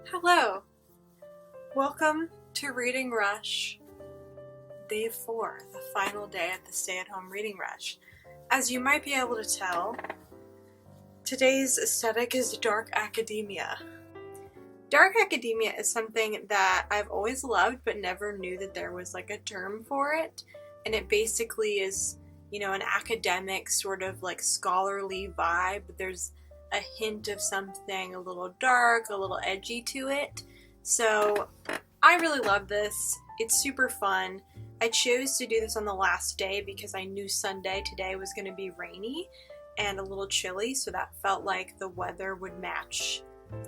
Hello! Welcome to Reading Rush, Day 4, the final day of the stay-at-home reading rush. As you might be able to tell, today's aesthetic is dark academia. Dark academia is something that I've always loved but never knew that there was like a term for it, and it basically is, an academic sort of like scholarly vibe, but there's a hint of something a little dark, a little edgy to it. So I really love this. It's super fun. I chose to do this on the last day because I knew Sunday today was going to be rainy and a little chilly, so that felt like the weather would match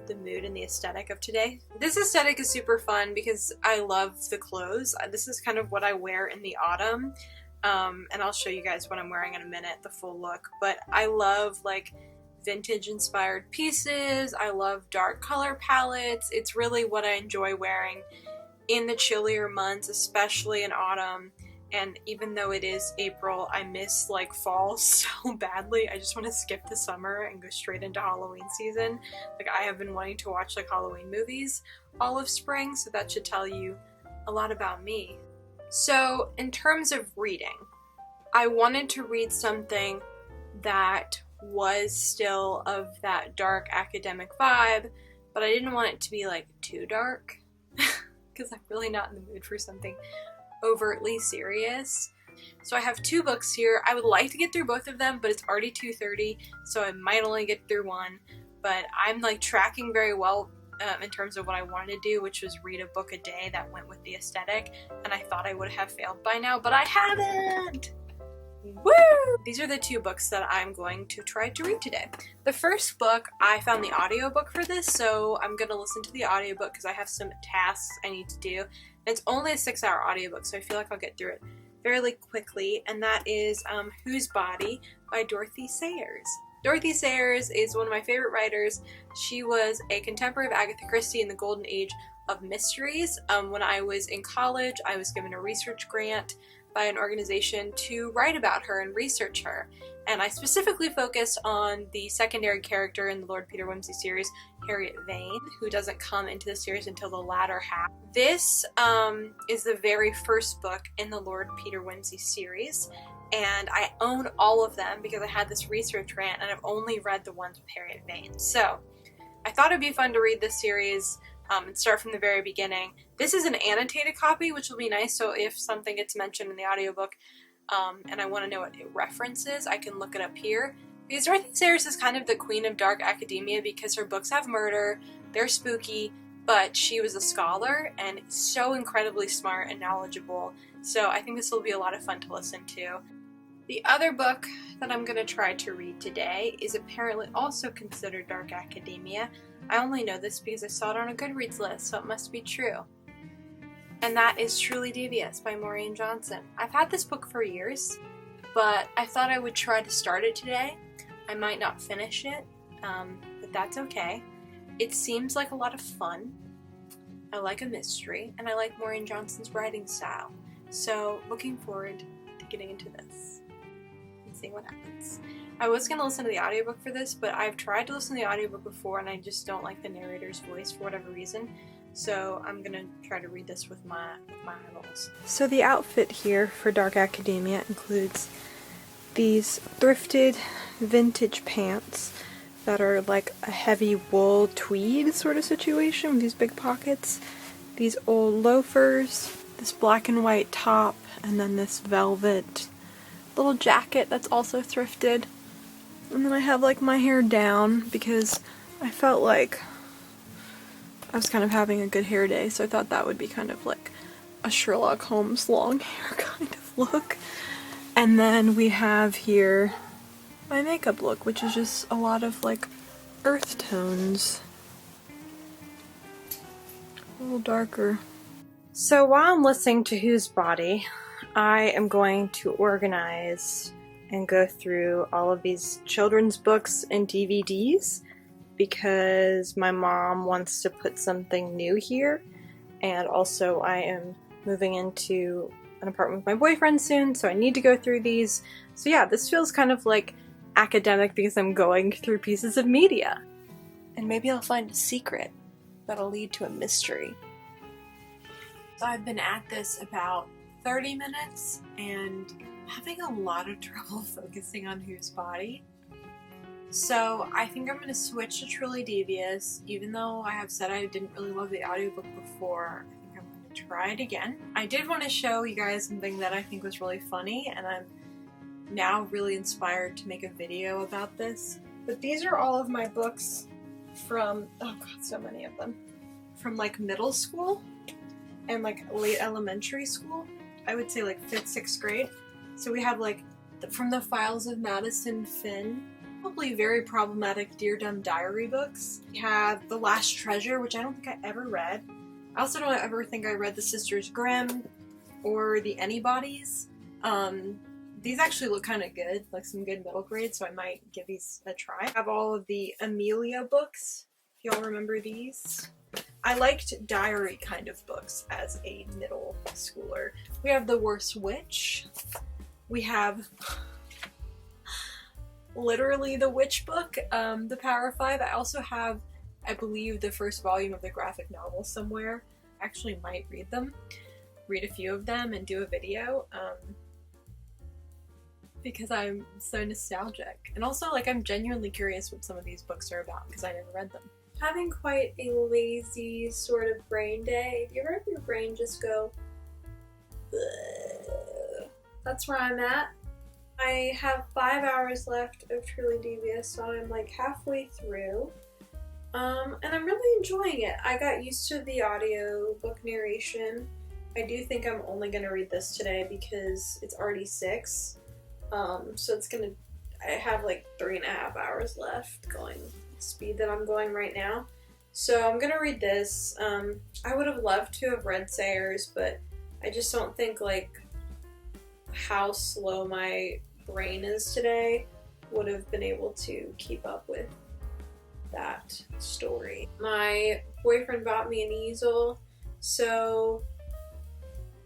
the mood and the aesthetic of today. This aesthetic is super fun because I love the clothes. This is kind of what I wear in the autumn, and I'll show you guys what I'm wearing in a minute, the full look. But I love like vintage inspired pieces. I love dark color palettes. It's really what I enjoy wearing in the chillier months, especially in autumn. And even though it is April, I miss like fall so badly. I just want to skip the summer and go straight into Halloween season. Like, I have been wanting to watch like Halloween movies all of spring, so that should tell you a lot about me. So in terms of reading, I wanted to read something that was still of that dark academic vibe, but I didn't want it to be like too dark because I'm really not in the mood for something overtly serious. So I have two books here. I would like to get through both of them, but it's already 2:30, so I might only get through one. But I'm like tracking very well in terms of what I wanted to do, which was read a book a day that went with the aesthetic, and I thought I would have failed by now, but I haven't! Woo! These are the two books that I'm going to try to read today. The first book, I found the audiobook for this, so I'm going to listen to the audiobook because I have some tasks I need to do. And it's only a 6-hour audiobook, so I feel like I'll get through it fairly quickly, and that is Whose Body by Dorothy Sayers. Dorothy Sayers is one of my favorite writers. She was a contemporary of Agatha Christie in the golden age of mysteries. When I was in college, I was given a research grant by an organization to write about her and research her. And I specifically focused on the secondary character in the Lord Peter Wimsey series, Harriet Vane, who doesn't come into the series until the latter half. This is the very first book in the Lord Peter Wimsey series, and I own all of them because I had this research grant and I've only read the ones with Harriet Vane. So I thought it'd be fun to read this series and start from the very beginning. This is an annotated copy, which will be nice, so if something gets mentioned in the audiobook and I want to know what it references, I can look it up here. Because Dorothy Sayers is kind of the queen of dark academia because her books have murder, they're spooky, but she was a scholar and so incredibly smart and knowledgeable, so I think this will be a lot of fun to listen to. The other book that I'm going to try to read today is apparently also considered dark academia. I only know this because I saw it on a Goodreads list, so it must be true. And that is Truly Devious by Maureen Johnson. I've had this book for years, but I thought I would try to start it today. I might not finish it, but that's okay. It seems like a lot of fun. I like a mystery, and I like Maureen Johnson's writing style. So looking forward to getting into this and seeing what happens. I was going to listen to the audiobook for this, but I've tried to listen to the audiobook before and I just don't like the narrator's voice for whatever reason. So I'm going to try to read this with my eyeballs. So the outfit here for Dark Academia includes these thrifted vintage pants that are like a heavy wool tweed sort of situation with these big pockets, these old loafers, this black and white top, and then this velvet little jacket that's also thrifted. And then I have like my hair down because I felt like I was kind of having a good hair day, so I thought that would be kind of like a Sherlock Holmes long hair kind of look. And then we have here my makeup look, which is just a lot of like earth tones. A little darker. So while I'm listening to Whose Body, I am going to organize and go through all of these children's books and DVDs because my mom wants to put something new here, and also I am moving into an apartment with my boyfriend soon, so I need to go through these. So yeah, this feels kind of like academic because I'm going through pieces of media. And maybe I'll find a secret that'll lead to a mystery. So I've been at this about 30 minutes and having a lot of trouble focusing on whose body. So I think I'm going to switch to Truly Devious. Even though I have said I didn't really love the audiobook before, I think I'm going to try it again. I did want to show you guys something that I think was really funny, and I'm now really inspired to make a video about this. But these are all of my books from, oh god, so many of them, from like middle school and like late elementary school. I would say like 5th, 6th grade. So we have like from the Files of Madison Finn, probably very problematic Dear Dumb Diary books. We have The Last Treasure, which I don't think I ever read. I also don't ever think I read The Sisters Grimm or The Anybodies. These actually look kind of good, like some good middle grade, so I might give these a try. I have all of the Amelia books, if y'all remember these. I liked diary kind of books as a middle schooler. We have The Worst Witch. We have literally the Witch book, The Power of Five. I also have, I believe, the first volume of the graphic novel somewhere. I actually might read a few of them and do a video. Because I'm so nostalgic. And also, like, I'm genuinely curious what some of these books are about because I never read them. Having quite a lazy sort of brain day. Do you ever have your brain just go, ugh? That's where I'm at. I have 5 hours left of Truly Devious, so I'm like halfway through. And I'm really enjoying it. I got used to the audiobook narration. I do think I'm only going to read this today because it's already 6. So I have like 3.5 hours left going the speed that I'm going right now. So I'm gonna read this. I would have loved to have read Sayers, but I just don't think like how slow my brain is today would have been able to keep up with that story. My boyfriend bought me an easel, so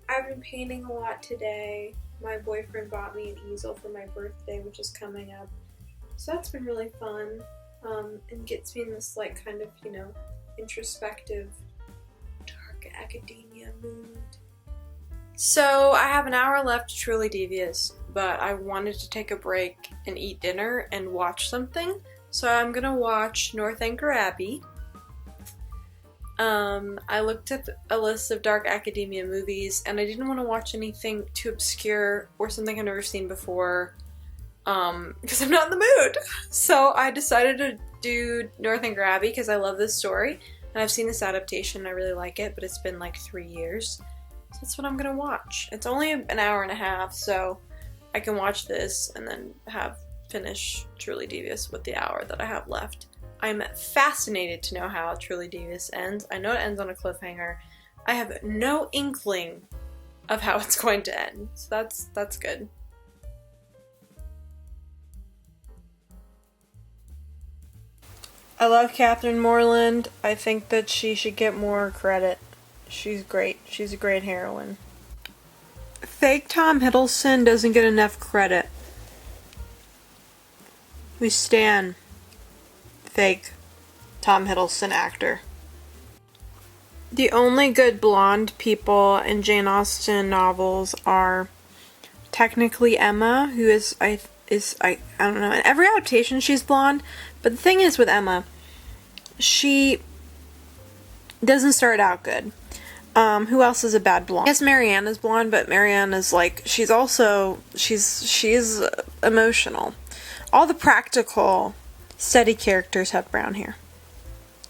I've been painting a lot today. My boyfriend bought me an easel for my birthday, which is coming up. So that's been really fun, and gets me in this like kind of, you know, introspective, dark academia mood. So I have an hour left to Truly Devious, but I wanted to take a break and eat dinner and watch something. So I'm gonna watch North Anchor Abbey. I looked up a list of dark academia movies, and I didn't want to watch anything too obscure or something I've never seen before, because I'm not in the mood. So I decided to do North Anchor Abbey because I love this story, and I've seen this adaptation, I really like it, but it's been like 3 years. So that's what I'm gonna watch. It's only an hour and a half, so I can watch this and then finish Truly Devious with the hour that I have left. I'm fascinated to know how Truly Devious ends. I know it ends on a cliffhanger. I have no inkling of how it's going to end, so that's good. I love Catherine Morland. I think that she should get more credit. She's great. She's a great heroine. Fake Tom Hiddleston doesn't get enough credit. We stan fake Tom Hiddleston actor. The only good blonde people in Jane Austen novels are technically Emma, who is I don't know, in every adaptation she's blonde, but the thing is with Emma, she doesn't start out good. Who else is a bad blonde? Yes, Marianne is blonde, but Marianne is like, she's emotional. All the practical steady characters have brown hair.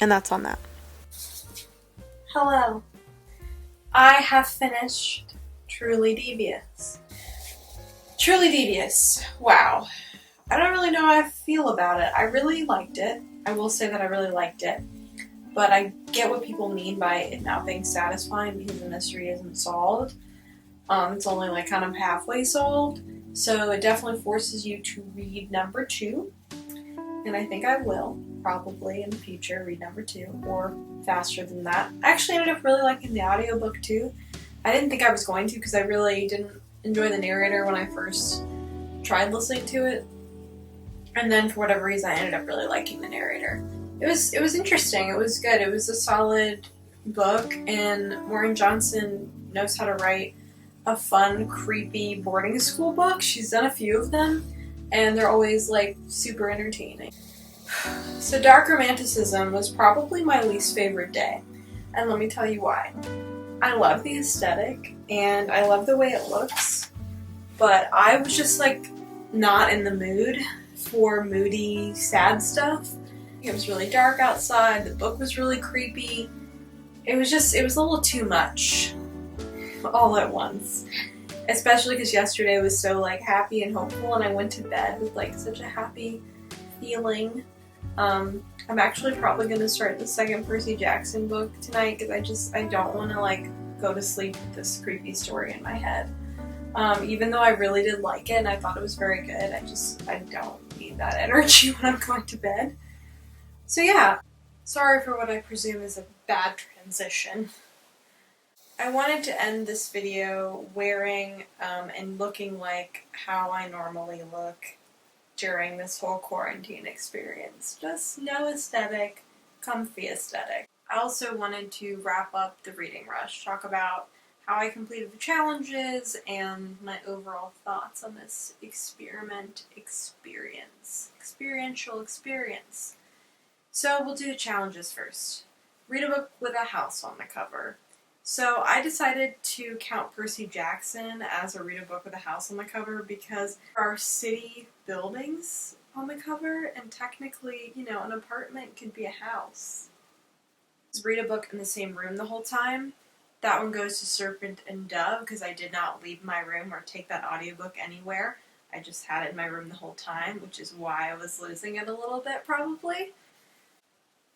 And that's on that. Hello. I have finished Truly Devious. Truly Devious. Wow. I don't really know how I feel about it. I really liked it. I will say that I really liked it. But I get what people mean by it not being satisfying because the mystery isn't solved. It's only like kind of halfway solved. So it definitely forces you to read number 2. And I think I will, probably in the future, read number 2, or faster than that. I actually ended up really liking the audiobook too. I didn't think I was going to because I really didn't enjoy the narrator when I first tried listening to it. And then for whatever reason I ended up really liking the narrator. It was interesting. It was good. It was a solid book, and Maureen Johnson knows how to write a fun, creepy boarding school book. She's done a few of them, and they're always like super entertaining. So dark romanticism was probably my least favorite day, and let me tell you why. I love the aesthetic, and I love the way it looks, but I was just like not in the mood for moody, sad stuff. It was really dark outside, the book was really creepy. It was a little too much all at once. Especially because yesterday was so like happy and hopeful, and I went to bed with like such a happy feeling. I'm actually probably going to start the second Percy Jackson book tonight because I don't want to like go to sleep with this creepy story in my head. Even though I really did like it and I thought it was very good, I don't need that energy when I'm going to bed. So yeah, sorry for what I presume is a bad transition. I wanted to end this video wearing and looking like how I normally look during this whole quarantine experience. Just no aesthetic, comfy aesthetic. I also wanted to wrap up the reading rush, talk about how I completed the challenges and my overall thoughts on this experiential experience. So we'll do the challenges first. Read a book with a house on the cover. So I decided to count Percy Jackson as a read a book with a house on the cover because there are city buildings on the cover, and technically, an apartment could be a house. Read a book in the same room the whole time. That one goes to Serpent and Dove because I did not leave my room or take that audiobook anywhere. I just had it in my room the whole time, which is why I was losing it a little bit probably.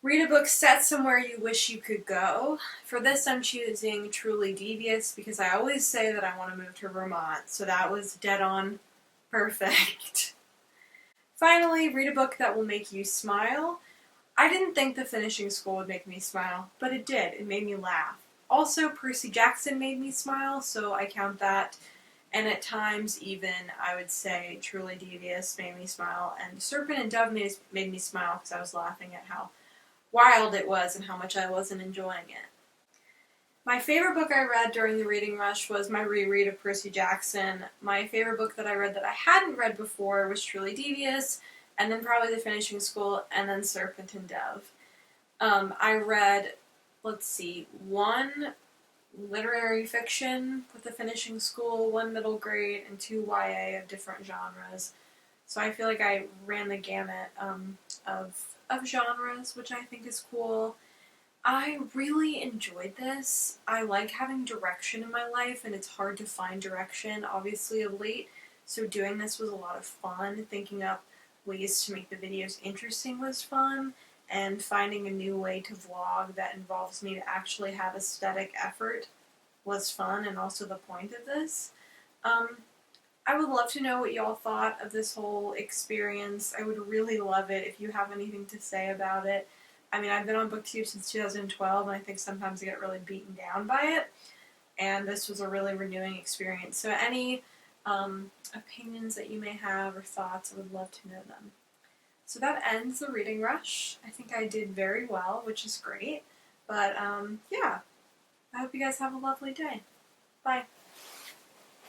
Read a book set somewhere you wish you could go. For this, I'm choosing Truly Devious because I always say that I want to move to Vermont, so that was dead on perfect. Finally, read a book that will make you smile. I didn't think The Finishing School would make me smile, but it did. It made me laugh. Also, Percy Jackson made me smile, so I count that. And at times, even, I would say Truly Devious made me smile, and Serpent and Dove made me smile because I was laughing at how wild it was and how much I wasn't enjoying it. My favorite book I read during the reading rush was my reread of Percy Jackson. My favorite book that I read that I hadn't read before was Truly Devious, and then probably The Finishing School, and then Serpent and Dove. I read, one literary fiction with The Finishing School, one middle grade, and 2 YA of different genres. So I feel like I ran the gamut of genres, which I think is cool. I really enjoyed this. I like having direction in my life, and it's hard to find direction, obviously, of late. So doing this was a lot of fun. Thinking up ways to make the videos interesting was fun, and finding a new way to vlog that involves me to actually have aesthetic effort was fun, and also the point of this. I would love to know what y'all thought of this whole experience. I would really love it if you have anything to say about it. I mean, I've been on BookTube since 2012, and I think sometimes I get really beaten down by it, and this was a really renewing experience. So any opinions that you may have or thoughts, I would love to know them. So that ends the reading rush. I think I did very well, which is great. But yeah, I hope you guys have a lovely day. Bye.